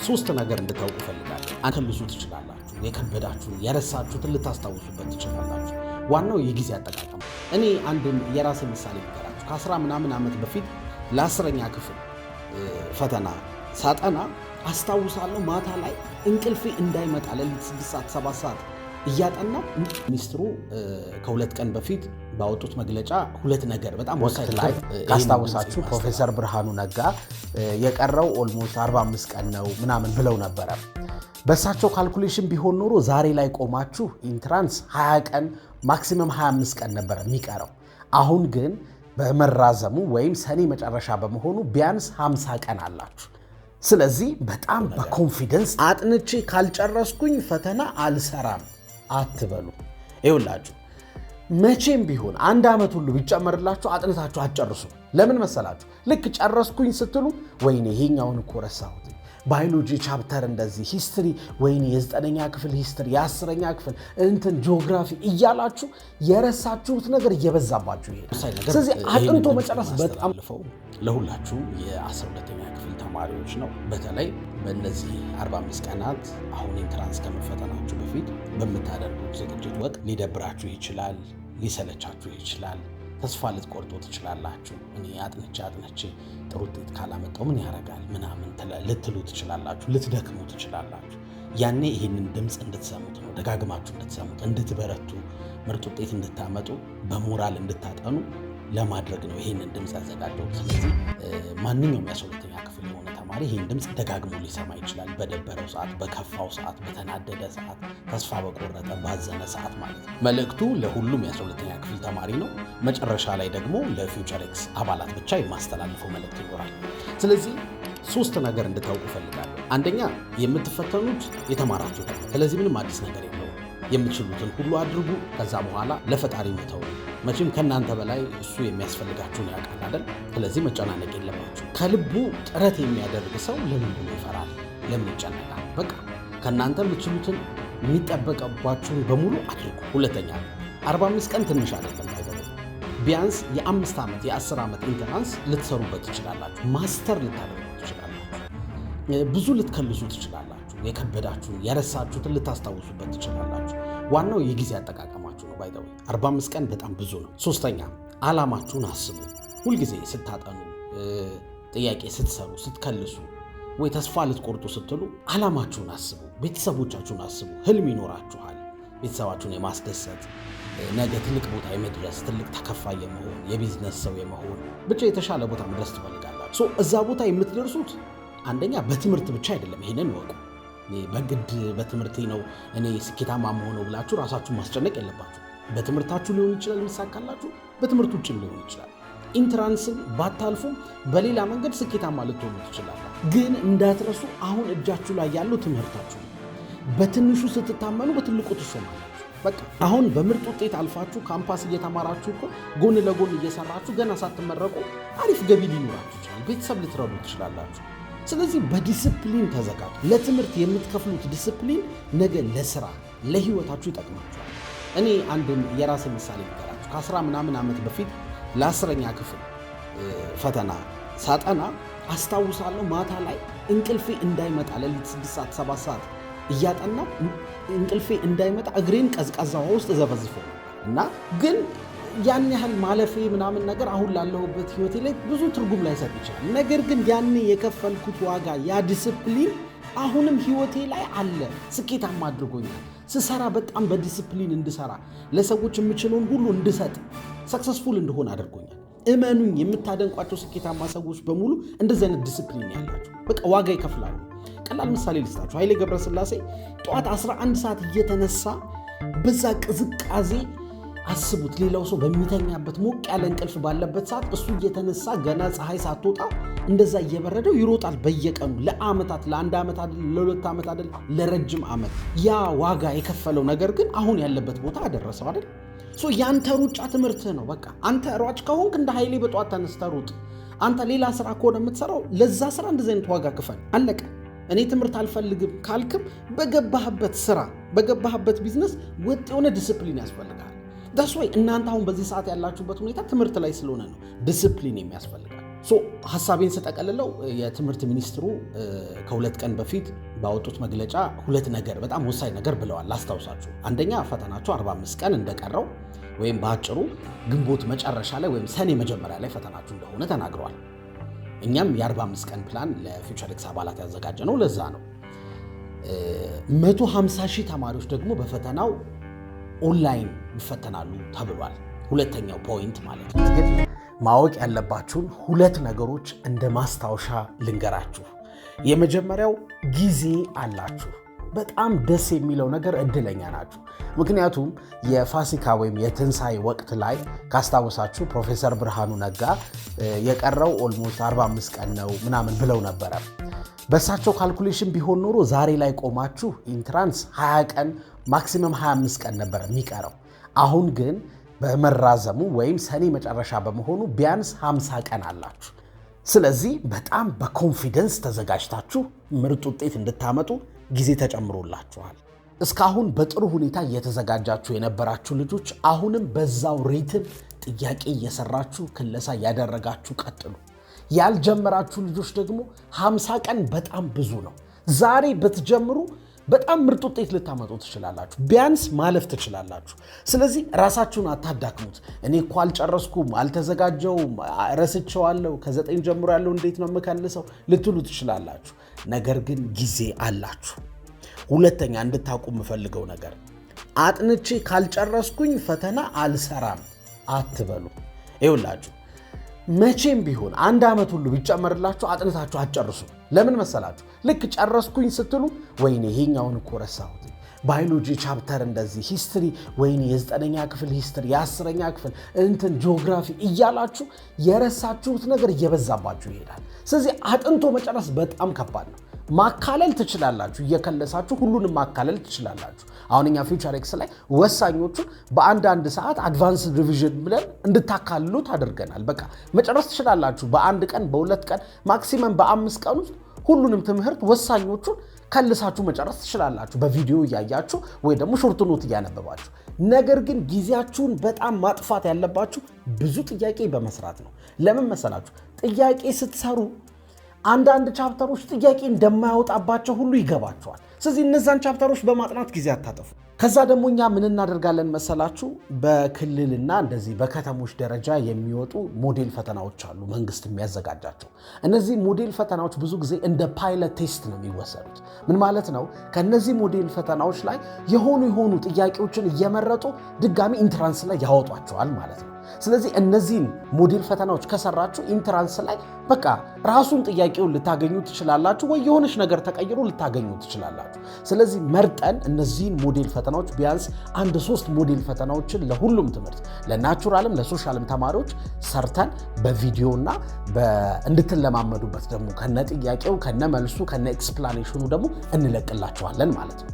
ሶስት ነገር እንድታውቁ ፈልጋለሁ። አንከልሱ ትችላላችሁ። የከበዳችሁን የረሳችሁትን ልታስታውሱበት ትችላላችሁ። ዋናው የጊዜ አጠቃቀም። እኔ አንድ የራሴ ምሳሌ ልንገራችሁ። ከ10 ምናምን ዓመት በፊት ለ10ኛ ክፍል ፈተና ሳጠና አስታውሳለሁ። ማታ ላይ እንቅልፌ እንዳይመጣ ለሊት 6 ሰዓት 7 ሰዓት እያጠና ሚኒስትሩ ከሁለት ቀን በፊት ባወጡት መግለጫ ሁለት ነገር በጣም ወሳኝ ላይ ካስታወሳችሁ ፕሮፌሰር ብርሃኑ ነጋ የቀረው ኦልሞስት 45 ቀን ነው ምናምን ብለው ነበረ። በእሳቸው ካልኩሌሽን ቢሆን ኖሮ ዛሬ ላይ ቆማችሁ ኢንትራንስ 20 ቀን ማክሲመም 25 ቀን ነበር የሚቀረው። አሁን ግን በመራዘሙ ወይም ሰኔ መጨረሻ በመሆኑ ቢያንስ 50 ቀን አላችሁ። ስለዚህ በጣም በኮንፊደንስ አጥንቼ ካልጨረስኩኝ ፈተና አልሰራም አትበሉ። ይኸውላችሁ መቼም ቢሆን አንድ ዓመት ሁሉ ቢጨመርላችሁ አጥንታችሁ አትጨርሱ። ለምን መሰላችሁ? ልክ ጨረስኩኝ ስትሉ ወይኔ ይሄኛውን እኮ ረሳሁት፣ ባዮሎጂ ቻፕተር እንደዚህ፣ ሂስትሪ ወይኔ የ9ኛ ክፍል ሂስትሪ፣ የ10ኛ ክፍል እንትን ጂኦግራፊ እያላችሁ የረሳችሁት ነገር እየበዛባችሁ ይሄዳል። ስለዚህ አጥንቶ መጨረስ በጣም ለሁላችሁ የ12ኛ ክፍል ተማሪዎች ነው። በተለይ በእነዚህ 45 ቀናት አሁን ኢንትራንስ ከመፈተናችሁ በፊት በምታደርጉት ዝግጅት ወቅት ሊደብራችሁ ይችላል፣ ሊሰለቻችሁ ይችላል፣ ተስፋ ልትቆርጡ ትችላላችሁ። እኔ አጥንቼ ጥሩ ውጤት ካላመጣው ምን ያደርጋል ምናምን ልትሉ ትችላላችሁ፣ ልትደክሙ ትችላላችሁ። ያኔ ይህንን ድምፅ እንድትሰሙት ነው፣ ደጋግማችሁ እንድትሰሙት፣ እንድትበረቱ፣ ምርጥ ውጤት እንድታመጡ፣ በሞራል እንድታጠኑ ለማድረግ ነው ይህንን ድምፅ ያዘጋጀው። ስለዚህ ማንኛውም የ12ኛ ክፍል የሆነ ተማሪ ይህን ድምፅ ደጋግሞ ሊሰማ ይችላል። በደበረው ሰዓት፣ በከፋው ሰዓት፣ በተናደደ ሰዓት፣ ተስፋ በቆረጠ ባዘነ ሰዓት ማለት ነው። መልእክቱ ለሁሉም የ12ኛ ክፍል ተማሪ ነው። መጨረሻ ላይ ደግሞ ለፊውቸር ኤክስ አባላት ብቻ የማስተላልፈው መልእክት ይኖራል። ስለዚህ ሶስት ነገር እንድታውቁ ፈልጋለሁ። አንደኛ የምትፈተኑት የተማራችሁት ነው። ስለዚህ ምንም አዲስ ነገር የለውም። የምትችሉትን ሁሉ አድርጉ። ከዛ በኋላ ለፈጣሪ መተው። መቼም ከእናንተ በላይ እሱ የሚያስፈልጋችሁን ያውቃል አይደል? ስለዚህ መጨናነቅ የለባችሁ። ከልቡ ጥረት የሚያደርግ ሰው ለምን ይፈራል? ለምን ይጨነቃል? በቃ ከእናንተ የምትችሉትን የሚጠበቅባችሁን በሙሉ አድርጉ። ሁለተኛ 45 ቀን ትንሽ አይደለም። ቢያንስ የ5 ዓመት የ10 ዓመት ኢንተራንስ ልትሰሩበት ትችላላችሁ። ማስተር ልታደርጉ ትችላላችሁ። ብዙ ልትከልሱ ትችላላችሁ። የከበዳችሁን የረሳችሁትን ልታስታውሱበት ትችላላችሁ። ዋናው የጊዜ አጠቃቀማችሁ ነው። ባይዘው 45 ቀን በጣም ብዙ ነው። ሶስተኛ ዓላማችሁን አስቡ። ሁልጊዜ ስታጠኑ፣ ጥያቄ ስትሰሩ፣ ስትከልሱ ወይ ተስፋ ልትቆርጡ ስትሉ ዓላማችሁን አስቡ። ቤተሰቦቻችሁን አስቡ። ህልም ይኖራችኋል። ቤተሰባችሁን የማስደሰት ነገ ትልቅ ቦታ የመድረስ ትልቅ ተከፋይ የመሆን የቢዝነስ ሰው የመሆን ብቻ የተሻለ ቦታ መድረስ ትፈልጋላችሁ። እዛ ቦታ የምትደርሱት አንደኛ በትምህርት ብቻ አይደለም። ይሄንን ይወቁ። በግድ በትምህርቴ ነው እኔ ስኬታማ መሆነው ብላችሁ ራሳችሁን ማስጨነቅ የለባችሁ። በትምህርታችሁ ሊሆን ይችላል የሚሳካላችሁ፣ በትምህርት ውጭም ሊሆን ይችላል። ኢንትራንስን ባታልፉ በሌላ መንገድ ስኬታማ ልትሆኑ ትችላላችሁ። ግን እንዳትረሱ አሁን እጃችሁ ላይ ያለው ትምህርታችሁ ነው። በትንሹ ስትታመኑ በትልቁ ትሾማላችሁ። በቃ አሁን በምርጥ ውጤት አልፋችሁ ካምፓስ እየተማራችሁ እኮ ጎን ለጎን እየሰራችሁ ገና ሳትመረቁ አሪፍ ገቢ ሊኖራችሁ ይችላል። ቤተሰብ ልትረዱ ትችላላችሁ። ስለዚህ በዲስፕሊን ተዘጋጁ። ለትምህርት የምትከፍሉት ዲስፕሊን ነገ ለስራ ለህይወታችሁ ይጠቅማችኋል። እኔ አንድ የራሴ ምሳሌ ልንገራችሁ። ከ10 ምናምን ዓመት በፊት ለ10ኛ ክፍል ፈተና ሳጠና አስታውሳለሁ። ማታ ላይ እንቅልፌ እንዳይመጣ ለሊት 6 ሰዓት 7 ሰዓት እያጠና እንቅልፌ እንዳይመጣ እግሬን ቀዝቃዛ ውሃ ውስጥ ዘፈዝፈው እና ግን ያን ያህል ማለፌ ምናምን ነገር አሁን ላለሁበት ህይወቴ ላይ ብዙ ትርጉም ላይሰጥ ይችላል። ነገር ግን ያኔ የከፈልኩት ዋጋ ያ ዲስፕሊን አሁንም ህይወቴ ላይ አለ። ስኬታማ አድርጎኛል። ስሰራ በጣም በዲስፕሊን እንድሰራ፣ ለሰዎች የምችለውን ሁሉ እንድሰጥ፣ ሰክሰስፉል እንደሆን አድርጎኛል። እመኑኝ፣ የምታደንቋቸው ስኬታማ ሰዎች በሙሉ እንደዚህ አይነት ዲስፕሊን ያላቸው በቃ ዋጋ ይከፍላሉ። ቀላል ምሳሌ ልስጣችሁ። ኃይሌ ገብረስላሴ ጠዋት 11 ሰዓት እየተነሳ በዛ ቅዝቃዜ አስቡት። ሌላው ሰው በሚተኛበት ሞቅ ያለ እንቅልፍ ባለበት ሰዓት እሱ እየተነሳ ገና ፀሐይ ሳትወጣ እንደዛ እየበረደው ይሮጣል በየቀኑ ለዓመታት፣ ለ1 ዓመት አይደል፣ ለ2 ዓመት አይደል፣ ለረጅም ዓመት። ያ ዋጋ የከፈለው ነገር ግን አሁን ያለበት ቦታ አደረሰው አይደል? ያንተ ሩጫ ትምህርትህ ነው። በቃ አንተ ሯጭ ከሆንክ እንደ ኃይሌ በጠዋት ተነስተህ ሩጥ። አንተ ሌላ ስራ ከሆነ የምትሰራው ለዛ ስራ እንደዚህ አይነት ዋጋ ክፈል። አለቀ። እኔ ትምህርት አልፈልግም ካልክም በገባህበት ስራ፣ በገባህበት ቢዝነስ ወጥ የሆነ ዲስፕሊን ያስፈልጋል። ዳስ ወይ እናንተ አሁን በዚህ ሰዓት ያላችሁበት ሁኔታ ትምህርት ላይ ስለሆነ ነው ዲስፕሊን የሚያስፈልጋል። ሐሳቤን ስጠቀልለው የትምህርት ሚኒስትሩ ከሁለት ቀን በፊት ባወጡት መግለጫ ሁለት ነገር በጣም ወሳኝ ነገር ብለዋል። ላስታውሳችሁ። አንደኛ ፈተናቸው 45 ቀን እንደቀረው ወይም በአጭሩ ግንቦት መጨረሻ ላይ ወይም ሰኔ መጀመሪያ ላይ ፈተናችሁ እንደሆነ ተናግረዋል። እኛም የ45 ቀን ፕላን ለፊውቸር ኤክስ አባላት ያዘጋጀ ነው። ለዛ ነው 150,000 ተማሪዎች ደግሞ በፈተናው ኦንላይን ይፈተናሉ ተብሏል። ሁለተኛው ፖይንት ማለት ነው። ግን ማወቅ ያለባችሁን ሁለት ነገሮች እንደ ማስታወሻ ልንገራችሁ። የመጀመሪያው ጊዜ አላችሁ። በጣም ደስ የሚለው ነገር እድለኛ ናችሁ። ምክንያቱም የፋሲካ ወይም የትንሣኤ ወቅት ላይ ካስታወሳችሁ ፕሮፌሰር ብርሃኑ ነጋ የቀረው ኦልሞስት 45 ቀን ነው ምናምን ብለው ነበረ። በእሳቸው ካልኩሌሽን ቢሆን ኖሮ ዛሬ ላይ ቆማችሁ ኢንትራንስ 20 ቀን ማክሲመም 25 ቀን ነበር የሚቀረው። አሁን ግን በመራዘሙ ወይም ሰኔ መጨረሻ በመሆኑ ቢያንስ 50 ቀን አላችሁ። ስለዚህ በጣም በኮንፊደንስ ተዘጋጅታችሁ ምርጥ ውጤት እንድታመጡ ጊዜ ተጨምሮላችኋል። እስካሁን በጥሩ ሁኔታ እየተዘጋጃችሁ የነበራችሁ ልጆች አሁንም በዛው ሪትም ጥያቄ እየሰራችሁ ክለሳ ያደረጋችሁ ቀጥሉ። ያልጀመራችሁ ልጆች ደግሞ 50 ቀን በጣም ብዙ ነው። ዛሬ ብትጀምሩ በጣም ምርጥ ውጤት ልታመጡ ትችላላችሁ። ቢያንስ ማለፍ ትችላላችሁ። ስለዚህ ራሳችሁን አታዳክሙት። እኔ እኮ አልጨረስኩም፣ አልተዘጋጀውም፣ ረስቼዋለሁ፣ ከ9 ጀምሮ ያለው እንዴት ነው የምከልሰው ልትሉ ትችላላችሁ። ነገር ግን ጊዜ አላችሁ። ሁለተኛ እንድታውቁ የምፈልገው ነገር አጥንቼ ካልጨረስኩኝ ፈተና አልሰራም አትበሉ። ይኸውላችሁ መቼም ቢሆን 1 ዓመት ሁሉ ቢጨመርላችሁ አጥንታችሁ አትጨርሱ። ለምን መሰላችሁ? ልክ ጨረስኩኝ ስትሉ ወይኔ ይሄኛውን እኮ ረሳሁት፣ ባዮሎጂ ቻፕተር እንደዚህ፣ ሂስትሪ ወይኔ የ9ኛ ክፍል ሂስትሪ፣ የ10ኛ ክፍል እንትን ጂኦግራፊ እያላችሁ የረሳችሁት ነገር እየበዛባችሁ ይሄዳል። ስለዚህ አጥንቶ መጨረስ በጣም ከባድ ነው። ማካለል ትችላላችሁ፣ እየከለሳችሁ ሁሉንም ማካለል ትችላላችሁ። አሁን እኛ ፊውቸር ኤክስ ላይ ወሳኞቹን በአንድ ሰዓት አድቫንስ ሪቪዥን ብለን እንድታካልሉት አድርገናል። በቃ መጨረስ ትችላላችሁ። በ1 ቀን በ2 ቀን ማክሲመም በ5 ቀን ውስጥ ሁሉንም ትምህርት ወሳኞቹን ከልሳችሁ መጨረስ ትችላላችሁ፣ በቪዲዮ እያያችሁ ወይ ደግሞ ሾርት ኖት እያነበባችሁ። ነገር ግን ጊዜያችሁን በጣም ማጥፋት ያለባችሁ ብዙ ጥያቄ በመስራት ነው። ለምን መሰላችሁ? ጥያቄ ስትሰሩ አንዳንድ ቻፕተሮች ጥያቄ እንደማያወጣባቸው ሁሉ ይገባቸዋል። ስለዚህ እነዛን ቻፕተሮች በማጥናት ጊዜ አታጠፉ። ከዛ ደግሞ እኛ ምን እናደርጋለን መሰላችሁ? በክልልና እንደዚህ በከተሞች ደረጃ የሚወጡ ሞዴል ፈተናዎች አሉ፣ መንግስት የሚያዘጋጃቸው። እነዚህ ሞዴል ፈተናዎች ብዙ ጊዜ እንደ ፓይለት ቴስት ነው የሚወሰዱት። ምን ማለት ነው? ከነዚህ ሞዴል ፈተናዎች ላይ የሆኑ ጥያቄዎችን እየመረጡ ድጋሚ ኢንትራንስ ላይ ያወጧቸዋል ማለት ነው። ስለዚህ እነዚህን ሞዴል ፈተናዎች ከሰራችሁ ኢንትራንስ ላይ በቃ ራሱን ጥያቄውን ልታገኙ ትችላላችሁ፣ ወይ የሆነች ነገር ተቀይሮ ልታገኙ ትችላላችሁ። ስለዚህ መርጠን እነዚህን ሞዴል ፈተናዎች ቢያንስ 1-3 ሞዴል ፈተናዎችን ለሁሉም ትምህርት ለናቹራልም ለሶሻልም ተማሪዎች ሰርተን በቪዲዮና እንድትለማመዱበት ደግሞ ከነ ጥያቄው ከነ መልሱ ከነ ኤክስፕላኔሽኑ ደግሞ እንለቅላችኋለን ማለት ነው።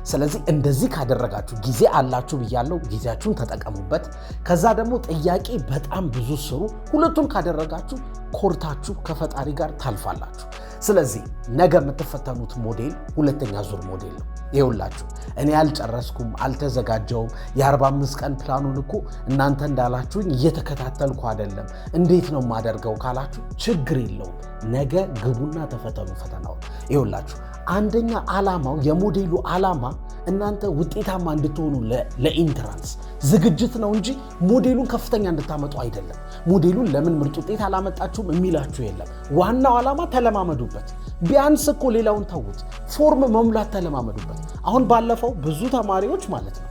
ስለዚህ እንደዚህ ካደረጋችሁ ጊዜ አላችሁ ብያለሁ። ጊዜያችሁን ተጠቀሙበት። ከዛ ደግሞ ጥያቄ በጣም ብዙ ስሩ። ሁለቱን ካደረጋችሁ ኮርታችሁ ከፈጣሪ ጋር ታልፋላችሁ። ስለዚህ ነገ የምትፈተኑት ሞዴል 2ኛ ዙር ሞዴል ነው። ይኸውላችሁ እኔ አልጨረስኩም፣ አልተዘጋጀውም፣ የ45 ቀን ፕላኑን እኮ እናንተ እንዳላችሁኝ እየተከታተልኩ አይደለም፣ እንዴት ነው የማደርገው ካላችሁ ችግር የለውም። ነገ ግቡና ተፈተኑ ፈተናውን። ይኸውላችሁ አንደኛ ዓላማው የሞዴሉ ዓላማ እናንተ ውጤታማ እንድትሆኑ ለኢንትራንስ ዝግጅት ነው እንጂ ሞዴሉን ከፍተኛ እንድታመጡ አይደለም። ሞዴሉን ለምን ምርጥ ውጤት አላመጣችሁም የሚላችሁ የለም። ዋናው ዓላማ ተለማመዱበት። ቢያንስ እኮ ሌላውን ተውት፣ ፎርም መሙላት ተለማመዱበት። አሁን ባለፈው ብዙ ተማሪዎች ማለት ነው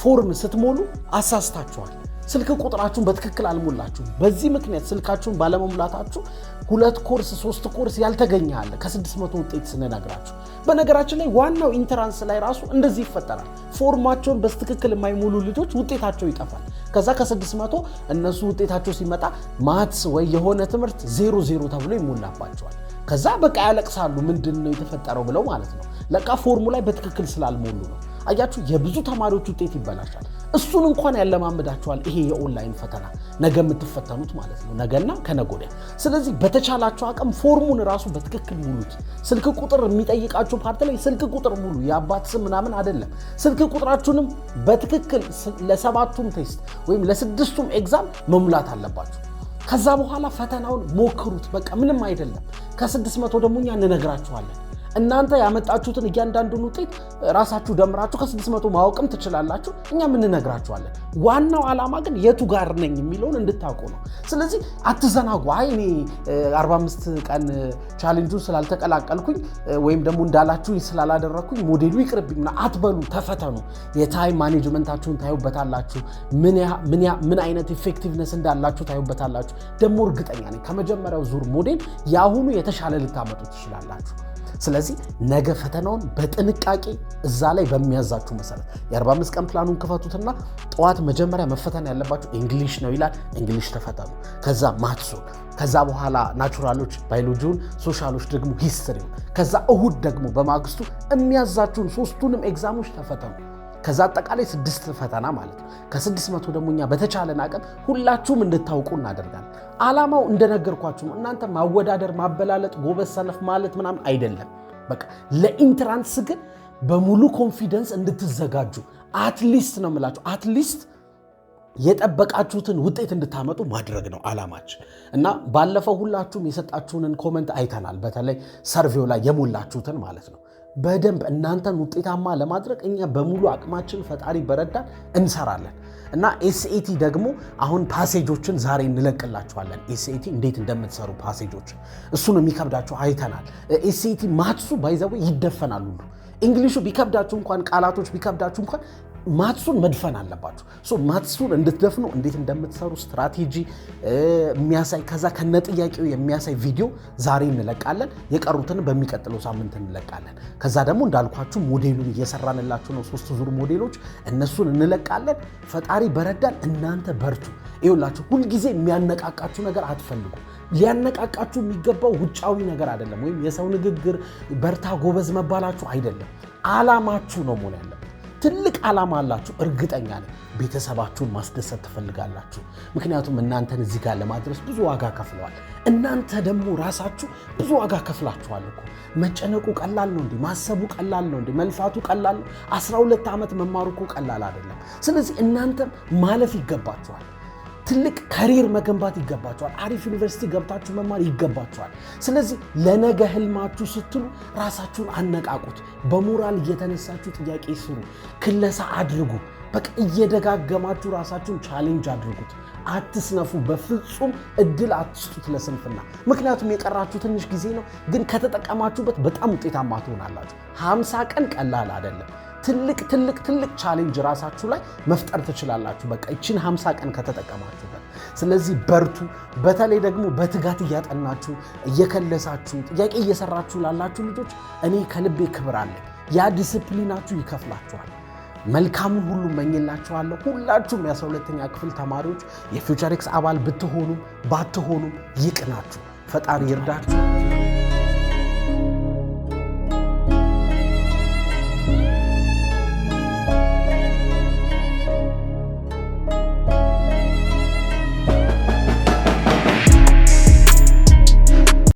ፎርም ስትሞሉ አሳስታችኋል። ስልክ ቁጥራችሁን በትክክል አልሞላችሁም። በዚህ ምክንያት ስልካችሁን ባለመሙላታችሁ 2 ኮርስ 3 ኮርስ ያልተገኘ አለ ከ600 ውጤት ስንነግራችሁ። በነገራችን ላይ ዋናው ኢንትራንስ ላይ ራሱ እንደዚህ ይፈጠራል። ፎርማቸውን በትክክል የማይሞሉ ልጆች ውጤታቸው ይጠፋል። ከዛ ከ600 እነሱ ውጤታቸው ሲመጣ ማትስ ወይ የሆነ ትምህርት 0 ተብሎ ይሞላባቸዋል። ከዛ በቃ ያለቅሳሉ፣ ምንድነው የተፈጠረው ብለው ማለት ነው። ለቃ ፎርሙ ላይ በትክክል ስላልሞሉ ነው። አያችሁ፣ የብዙ ተማሪዎች ውጤት ይበላሻል። እሱን እንኳን ያለማመዳችኋል ይሄ የኦንላይን ፈተና ነገ የምትፈተኑት ማለት ነው፣ ነገና ከነገ ወዲያ። ስለዚህ በተቻላችሁ አቅም ፎርሙን ራሱ በትክክል ሙሉት። ስልክ ቁጥር የሚጠይቃችሁ ፓርት ላይ ስልክ ቁጥር ሙሉ፣ የአባት ስም ምናምን አይደለም። ስልክ ቁጥራችሁንም በትክክል ለ7ቱም ቴስት ወይም ለ6ቱም ኤግዛም መሙላት አለባችሁ። ከዛ በኋላ ፈተናውን ሞክሩት። በቃ ምንም አይደለም። ከ600 ደግሞ እኛ እንነግራችኋለን። እናንተ ያመጣችሁትን እያንዳንዱን ውጤት ራሳችሁ ደምራችሁ ከ600 ማወቅም ትችላላችሁ። እኛም እንነግራችኋለን። ዋናው ዓላማ ግን የቱ ጋር ነኝ የሚለውን እንድታውቁ ነው። ስለዚህ አትዘናጉ። አይ እኔ 45 ቀን ቻሌንጁን ስላልተቀላቀልኩኝ ወይም ደግሞ እንዳላችሁ ስላላደረኩኝ ሞዴሉ ይቅርብኝና አትበሉ። ተፈተኑ። የታይም ማኔጅመንታችሁን ታዩበታላችሁ። ምን አይነት ኢፌክቲቭነስ እንዳላችሁ ታዩበታላችሁ። ደግሞ እርግጠኛ ነኝ ከመጀመሪያው ዙር ሞዴል ያሁኑ የተሻለ ልታመጡ ትችላላችሁ። ስለዚህ ነገ ፈተናውን በጥንቃቄ እዛ ላይ በሚያዛችሁ መሰረት የ45 ቀን ፕላኑን ክፈቱትና ጠዋት መጀመሪያ መፈተን ያለባችሁ እንግሊሽ ነው ይላል። እንግሊሽ ተፈተኑ። ከዛ ማትሱን፣ ከዛ በኋላ ናቹራሎች፣ ባዮሎጂውን፣ ሶሻሎች ደግሞ ሂስትሪውን፣ ከዛ እሁድ ደግሞ በማግስቱ የሚያዛችሁን 3ቱንም ኤግዛሞች ተፈተኑ። ከዛ አጠቃላይ 6 ፈተና ማለት ነው። ከ600 ደግሞ እኛ በተቻለን አቅም ሁላችሁም እንድታውቁ እናደርጋለን። ዓላማው እንደነገርኳችሁ እናንተ ማወዳደር፣ ማበላለጥ፣ ጎበዝ ሰነፍ ማለት ምናምን አይደለም። በቃ ለኢንትራንስ ግን በሙሉ ኮንፊደንስ እንድትዘጋጁ አትሊስት ነው የምላችሁ፣ አትሊስት የጠበቃችሁትን ውጤት እንድታመጡ ማድረግ ነው ዓላማችን። እና ባለፈው ሁላችሁም የሰጣችሁንን ኮመንት አይተናል። በተለይ ሰርቬው ላይ የሞላችሁትን ማለት ነው። በደንብ እናንተን ውጤታማ ለማድረግ እኛ በሙሉ አቅማችን ፈጣሪ በረዳን እንሰራለን። እና ኤስኤቲ ደግሞ አሁን ፓሴጆችን ዛሬ እንለቅላችኋለን። ኤስኤቲ እንዴት እንደምትሰሩ ፓሴጆችን እሱን የሚከብዳችሁ አይተናል። ኤስኤቲ ማትሱ ባይዘው ይደፈናል ሁሉ። እንግሊሹ ቢከብዳችሁ እንኳን ቃላቶች ቢከብዳችሁ እንኳን ማትሱን መድፈን አለባችሁ። ማትሱን እንድትደፍኑ እንዴት እንደምትሰሩ ስትራቴጂ የሚያሳይ ከዛ ከነጥያቄው የሚያሳይ ቪዲዮ ዛሬ እንለቃለን። የቀሩትን በሚቀጥለው ሳምንት እንለቃለን። ከዛ ደግሞ እንዳልኳችሁ ሞዴሉን እየሰራንላችሁ ነው። 3 ዙር ሞዴሎች እነሱን እንለቃለን። ፈጣሪ በረዳን። እናንተ በርቱ። ይኸውላችሁ ሁልጊዜ የሚያነቃቃችሁ ነገር አትፈልጉ። ሊያነቃቃችሁ የሚገባው ውጫዊ ነገር አይደለም፣ ወይም የሰው ንግግር በርታ ጎበዝ መባላችሁ አይደለም። ዓላማችሁ ነው መሆን ያለበት። ትልቅ ዓላማ አላችሁ፣ እርግጠኛ ነኝ። ቤተሰባችሁን ማስደሰት ትፈልጋላችሁ። ምክንያቱም እናንተን እዚህ ጋር ለማድረስ ብዙ ዋጋ ከፍለዋል። እናንተ ደግሞ ራሳችሁ ብዙ ዋጋ ከፍላችኋል እኮ። መጨነቁ ቀላል ነው እንዴ? ማሰቡ ቀላል ነው እንዴ? መልፋቱ ቀላል ነው? 12 ዓመት መማሩ እኮ ቀላል አይደለም። ስለዚህ እናንተም ማለፍ ይገባችኋል። ትልቅ ካሪየር መገንባት ይገባችኋል። አሪፍ ዩኒቨርሲቲ ገብታችሁ መማር ይገባችኋል። ስለዚህ ለነገ ህልማችሁ ስትሉ ራሳችሁን አነቃቁት። በሞራል እየተነሳችሁ ጥያቄ ስሩ፣ ክለሳ አድርጉ። በቃ እየደጋገማችሁ ራሳችሁን ቻሌንጅ አድርጉት። አትስነፉ። በፍጹም እድል አትስጡት ለስንፍና። ምክንያቱም የቀራችሁ ትንሽ ጊዜ ነው፣ ግን ከተጠቀማችሁበት በጣም ውጤታማ ትሆናላችሁ። 50 ቀን ቀላል አይደለም። ትልቅ ቻሌንጅ ራሳችሁ ላይ መፍጠር ትችላላችሁ። በቃ እቺን 50 ቀን ከተጠቀማችሁበት። ስለዚህ በርቱ። በተለይ ደግሞ በትጋት እያጠናችሁ እየከለሳችሁ ጥያቄ እየሰራችሁ ላላችሁ ልጆች እኔ ከልቤ ክብር አለኝ። ያ ዲስፕሊናችሁ ይከፍላችኋል። መልካሙን ሁሉ መኝላችኋለሁ። ሁላችሁም የ12ኛ ክፍል ተማሪዎች የፊውቸር ኤክስ አባል ብትሆኑም ባትሆኑም ይቅናችሁ። ፈጣሪ ይርዳችሁ።